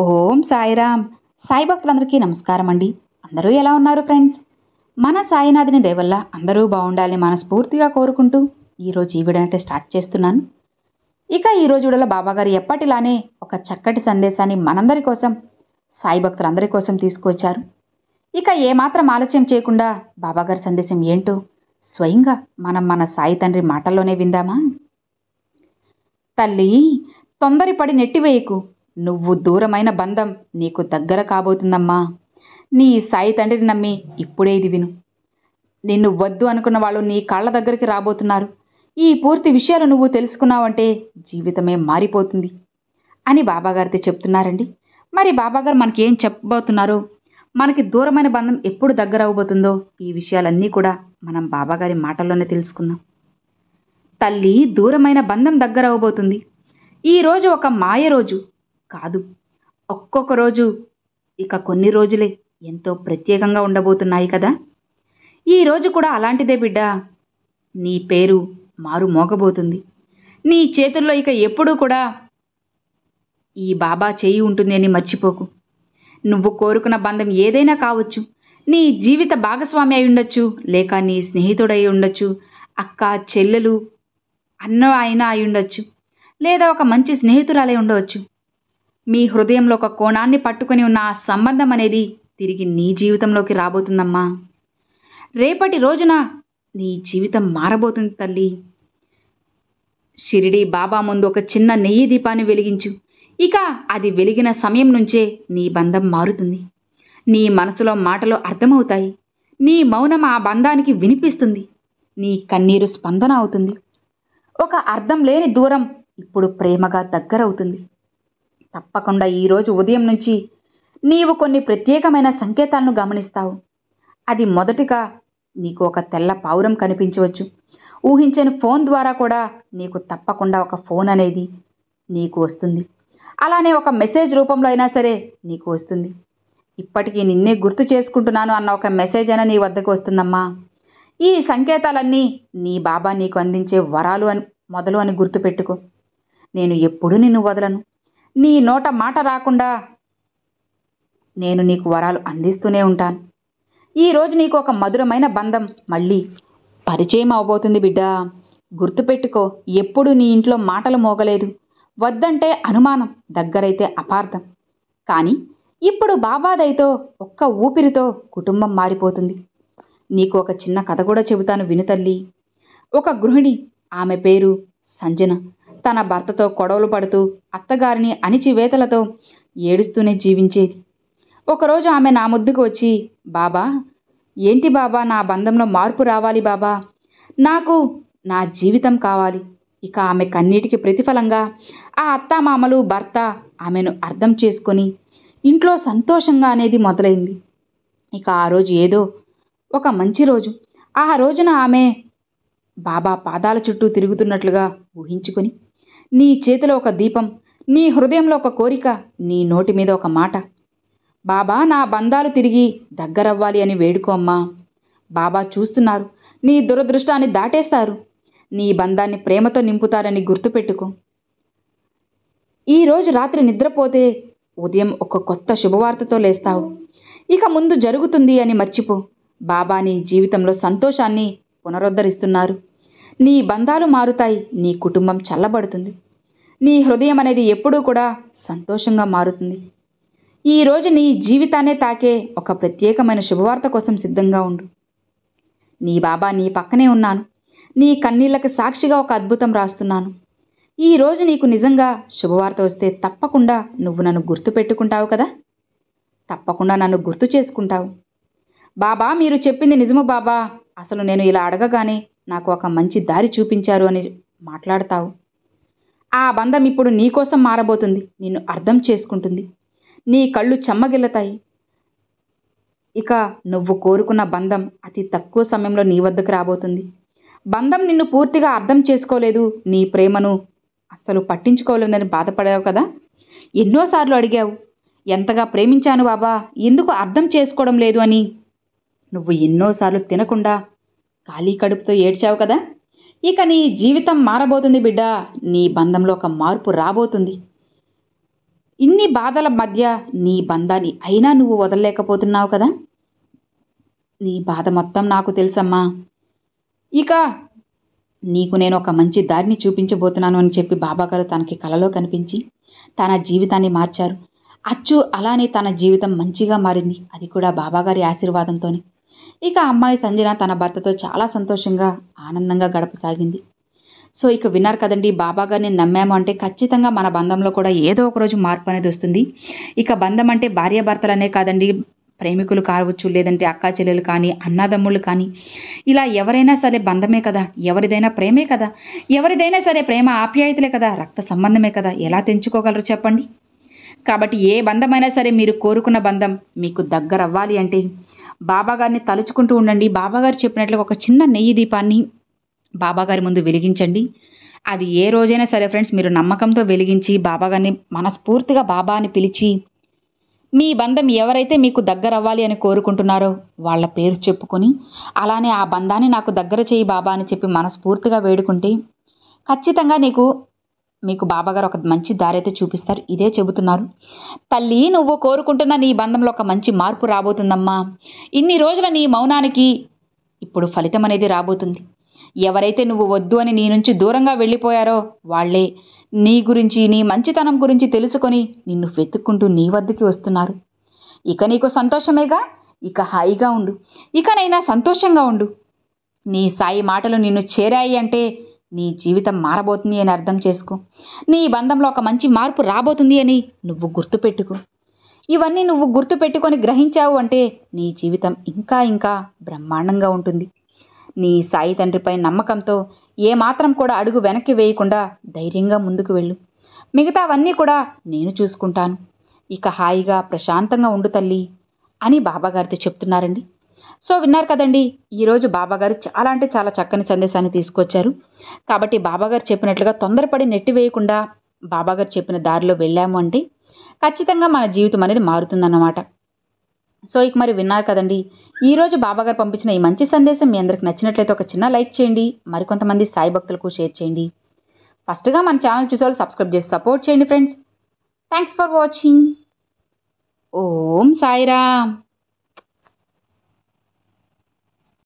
ఓం సాయిరామ్. సాయి భక్తులందరికీ నమస్కారం అండి. అందరూ ఎలా ఉన్నారు ఫ్రెండ్స్? మన సాయినాథుని దయ వల్ల అందరూ బాగుండాలని మనస్ఫూర్తిగా కోరుకుంటూ ఈరోజు ఈ వీడియో అయితే స్టార్ట్ చేస్తున్నాను. ఇక ఈరోజు వీడియోలో బాబాగారు ఎప్పటిలానే ఒక చక్కటి సందేశాన్ని మనందరి కోసం, సాయి భక్తులందరి కోసం తీసుకొచ్చారు. ఇక ఏమాత్రం ఆలస్యం చేయకుండా బాబాగారి సందేశం ఏంటో స్వయంగా మనం మన సాయి తండ్రి మాటల్లోనే విందామా? తల్లి, తొందరపడి నెట్టివేయకు. నువ్వు దూరమైన బంధం నీకు దగ్గర కాబోతుందమ్మా. నీ సాయి తండ్రిని నమ్మి ఇప్పుడే ఇది విను. నిన్ను వద్దు అనుకున్న వాళ్ళు నీ కాళ్ళ దగ్గరికి రాబోతున్నారు. ఈ పూర్తి విషయాలు నువ్వు తెలుసుకున్నావంటే జీవితమే మారిపోతుంది అని బాబాగారితో చెప్తున్నారండి. మరి బాబాగారు మనకి ఏం చెప్పబోతున్నారో, మనకి దూరమైన బంధం ఎప్పుడు దగ్గర అవబోతుందో ఈ విషయాలన్నీ కూడా మనం బాబాగారి మాటల్లోనే తెలుసుకుందాం. తల్లి, దూరమైన బంధం దగ్గర అవబోతుంది. ఈరోజు ఒక మాయ రోజు కాదు, ఒక్కొక్క రోజు ఇక కొన్ని రోజులే ఎంతో ప్రత్యేకంగా ఉండబోతున్నాయి కదా. ఈ రోజు కూడా అలాంటిదే బిడ్డ. నీ పేరు మారు మోగబోతుంది. నీ చేతుల్లో ఇక ఎప్పుడూ కూడా ఈ బాబా చేయి ఉంటుంది అని మర్చిపోకు. నువ్వు కోరుకున్న బంధం ఏదైనా కావచ్చు. నీ జీవిత భాగస్వామి అయి ఉండొచ్చు, లేక నీ స్నేహితుడై ఉండొచ్చు, అక్క చెల్లెలు అన్న అయినా అయి ఉండొచ్చు, లేదా ఒక మంచి స్నేహితురాలై ఉండవచ్చు. మీ హృదయంలో ఒక కోణాన్ని పట్టుకొని ఉన్న ఆ సంబంధం అనేది తిరిగి నీ జీవితంలోకి రాబోతుందమ్మా. రేపటి రోజున నీ జీవితం మారబోతుంది తల్లి. షిరిడి బాబా ముందు ఒక చిన్న నెయ్యి దీపాన్ని వెలిగించు. ఇక అది వెలిగిన సమయం నుంచే నీ బంధం మారుతుంది. నీ మనసులో మాటలు అర్థమవుతాయి. నీ మౌనం ఆ బంధానికి వినిపిస్తుంది. నీ కన్నీరు స్పందన అవుతుంది. ఒక అర్థం లేని దూరం ఇప్పుడు ప్రేమగా దగ్గరవుతుంది. తప్పకుండా ఈరోజు ఉదయం నుంచి నీవు కొన్ని ప్రత్యేకమైన సంకేతాలను గమనిస్తావు. అది మొదటిగా నీకు ఒక తెల్ల పావురం కనిపించవచ్చు. ఊహించని ఫోన్ ద్వారా కూడా నీకు తప్పకుండా ఒక ఫోన్ అనేది నీకు వస్తుంది. అలానే ఒక మెసేజ్ రూపంలో అయినా సరే నీకు వస్తుంది. ఇప్పటికీ నిన్నే గుర్తు చేసుకుంటున్నాను అన్న ఒక మెసేజ్ అయినా నీ వద్దకు వస్తుందమ్మా. ఈ సంకేతాలన్నీ నీ బాబా నీకు అందించే వరాలు అని మొదలు అని గుర్తుపెట్టుకో. నేను ఎప్పుడూ నిన్ను వదలను. నీ నోట మాట రాకుండా నేను నీకు వరాలు అందిస్తూనే ఉంటాను. ఈరోజు నీకు ఒక మధురమైన బంధం మళ్ళీ పరిచయం అవబోతుంది బిడ్డ. గుర్తుపెట్టుకో, ఎప్పుడు నీ ఇంట్లో మాటలు మోగలేదు. వద్దంటే అనుమానం, దగ్గరైతే అపార్థం. కానీ ఇప్పుడు బాబాదైతో ఒక్క ఊపిరితో కుటుంబం మారిపోతుంది. నీకు ఒక చిన్న కథ కూడా చెబుతాను, విను తల్లి. ఒక గృహిణి, ఆమె పేరు సంజన, తన భర్తతో గొడవలు పడుతూ అత్తగారిని అణిచివేతలతో ఏడుస్తూనే జీవించేది. ఒకరోజు ఆమె నా ముద్దుకు వచ్చి, బాబా, ఏంటి బాబా, నా బంధంలో మార్పు రావాలి బాబా, నాకు నా జీవితం కావాలి. ఇక ఆమె కన్నీటికి ప్రతిఫలంగా ఆ అత్తామామలు, భర్త ఆమెను అర్థం చేసుకొని ఇంట్లో సంతోషంగా అనేది మొదలైంది. ఇక ఆ రోజు ఏదో ఒక మంచి రోజు. ఆ రోజున ఆమె బాబా పాదాల చుట్టూ తిరుగుతున్నట్లుగా ఊహించుకొని, నీ చేతిలో ఒక దీపం, నీ హృదయంలో ఒక కోరిక, నీ నోటి మీద ఒక మాట, బాబా నా బంధాలు తిరిగి దగ్గరవ్వాలి అని వేడుకో అమ్మా. బాబా చూస్తున్నారు. నీ దురదృష్టాన్ని దాటేస్తారు. నీ బంధాన్ని ప్రేమతో నింపుతారని గుర్తుపెట్టుకో. ఈరోజు రాత్రి నిద్రపోతే ఉదయం ఒక కొత్త శుభవార్తతో లేస్తావు. ఇక ముందు జరుగుతుంది అని మర్చిపో. బాబా నీ జీవితంలో సంతోషాన్ని పునరుద్ధరిస్తున్నారు. నీ బంధాలు మారుతాయి. నీ కుటుంబం చల్లబడుతుంది. నీ హృదయం అనేది ఎప్పుడూ కూడా సంతోషంగా మారుతుంది. ఈరోజు నీ జీవితాన్నే తాకే ఒక ప్రత్యేకమైన శుభవార్త కోసం సిద్ధంగా ఉండు. నీ బాబా నీ పక్కనే ఉన్నాను. నీ కన్నీళ్లకు సాక్షిగా ఒక అద్భుతం రాస్తున్నాను. ఈరోజు నీకు నిజంగా శుభవార్త వస్తే తప్పకుండా నువ్వు నన్ను గుర్తు పెట్టుకుంటావు కదా. తప్పకుండా నన్ను గుర్తు చేసుకుంటావు. బాబా, మీరు చెప్పింది నిజము బాబా. అసలు నేను ఇలా అడగగానే నాకు ఒక మంచి దారి చూపించారు అని మాట్లాడతావు. ఆ బంధం ఇప్పుడు నీకోసం మారబోతుంది. నిన్ను అర్థం చేసుకుంటుంది. నీ కళ్ళు చెమ్మగిల్లతాయి. ఇక నువ్వు కోరుకున్న బంధం అతి తక్కువ సమయంలో నీ వద్దకు రాబోతుంది. బంధం నిన్ను పూర్తిగా అర్థం చేసుకోలేదు, నీ ప్రేమను అస్సలు పట్టించుకోలేదని బాధపడావు కదా. ఎన్నోసార్లు అడిగావు, ఎంతగా ప్రేమించాను బాబా, ఎందుకు అర్థం చేసుకోవడం లేదు అని. నువ్వు ఎన్నోసార్లు తినకుండా ఖాళీ కడుపుతో ఏడ్చావు కదా. ఇక నీ జీవితం మారబోతుంది బిడ్డ. నీ బంధంలో ఒక మార్పు రాబోతుంది. ఇన్ని బాధల మధ్య నీ బంధాన్ని అయినా నువ్వు వదలలేకపోతున్నావు కదా. నీ బాధ మొత్తం నాకు తెలుసమ్మా. ఇక నీకు నేను ఒక మంచి దారిని చూపించబోతున్నాను అని చెప్పి బాబాగారు తనకి కలలో కనిపించి తన జీవితాన్ని మార్చారు. అచ్చు అలానే తన జీవితం మంచిగా మారింది, అది కూడా బాబాగారి ఆశీర్వాదంతోనే. ఇక అమ్మాయి సంజన తన భర్తతో చాలా సంతోషంగా ఆనందంగా గడపసాగింది. సో ఇక విన్నారు కదండి, బాబాగారిని నమ్మాము అంటే ఖచ్చితంగా మన బంధంలో కూడా ఏదో ఒక రోజు మార్పు అనేది వస్తుంది. ఇక బంధం అంటే భార్యాభర్తలనే కాదండి, ప్రేమికులు కావచ్చు, లేదంటే అక్కా చెల్లెలు కానీ, అన్నదమ్ముళ్ళు కానీ, ఇలా ఎవరైనా సరే బంధమే కదా, ఎవరిదైనా ప్రేమే కదా, ఎవరిదైనా సరే ప్రేమ ఆప్యాయతలే కదా, రక్త సంబంధమే కదా, ఎలా తెంచుకోగలరు చెప్పండి. కాబట్టి ఏ బంధమైనా సరే మీరు కోరుకున్న బంధం మీకు దగ్గర అవ్వాలి అంటే బాబాగారిని తలుచుకుంటూ ఉండండి. బాబాగారు చెప్పినట్లుగా ఒక చిన్న నెయ్యి దీపాన్ని బాబాగారి ముందు వెలిగించండి. అది ఏ రోజైనా సరే ఫ్రెండ్స్, మీరు నమ్మకంతో వెలిగించి బాబాగారిని మనస్ఫూర్తిగా బాబా అని పిలిచి మీ బంధం ఎవరైతే మీకు దగ్గర అవ్వాలి అని కోరుకుంటున్నారో వాళ్ళ పేరు చెప్పుకొని అలానే ఆ బంధాన్ని నాకు దగ్గర చేయి బాబా అని చెప్పి మనస్ఫూర్తిగా వేడుకుంటే ఖచ్చితంగా మీకు బాబాగారు ఒక మంచి దారి అయితే చూపిస్తారు. ఇదే చెబుతున్నారు. తల్లి, నువ్వు కోరుకుంటున్న నీ బంధంలో ఒక మంచి మార్పు రాబోతుందమ్మా. ఇన్ని రోజుల నీ మౌనానికి ఇప్పుడు ఫలితం అనేది రాబోతుంది. ఎవరైతే నువ్వు వద్దు అని నీ నుంచి దూరంగా వెళ్ళిపోయారో వాళ్ళే నీ గురించి, నీ మంచితనం గురించి తెలుసుకొని నిన్ను వెతుక్కుంటూ నీ వద్దకి వస్తున్నారు. ఇక నీకు సంతోషమేగా, ఇక హాయిగా ఉండు, ఇకనైనా సంతోషంగా ఉండు. నీ సాయి మాటలు నిన్ను చేరాయి అంటే నీ జీవితం మారబోతుంది అని అర్థం చేసుకో. నీ బంధంలో ఒక మంచి మార్పు రాబోతుంది అని నువ్వు గుర్తుపెట్టుకో. ఇవన్నీ నువ్వు గుర్తుపెట్టుకొని గ్రహించావు అంటే నీ జీవితం ఇంకా ఇంకా బ్రహ్మాండంగా ఉంటుంది. నీ సాయి తండ్రిపై నమ్మకంతో ఏమాత్రం కూడా అడుగు వెనక్కి వేయకుండా ధైర్యంగా ముందుకు వెళ్ళు. మిగతావన్నీ కూడా నేను చూసుకుంటాను. ఇక హాయిగా ప్రశాంతంగా ఉండు తల్లి అని బాబాగారితో చెప్తున్నారండి. సో విన్నారు కదండి, ఈరోజు బాబాగారు చాలా అంటే చాలా చక్కని సందేశాన్ని తీసుకొచ్చారు. కాబట్టి బాబాగారు చెప్పినట్లుగా తొందరపడి నెట్టి వేయకుండా బాబాగారు చెప్పిన దారిలో వెళ్ళాము అంటే ఖచ్చితంగా మన జీవితం అనేది మారుతుందన్నమాట. సో ఇక మరి విన్నారు కదండి, ఈరోజు బాబాగారు పంపించిన ఈ మంచి సందేశం మీ అందరికి నచ్చినట్లయితే ఒక చిన్న లైక్ చేయండి, మరికొంతమంది సాయి భక్తులకు షేర్ చేయండి. ఫస్ట్గా మన ఛానల్ చూసేవాళ్ళు సబ్స్క్రైబ్ చేసి సపోర్ట్ చేయండి friends. Thanks for watching. Om Sairam.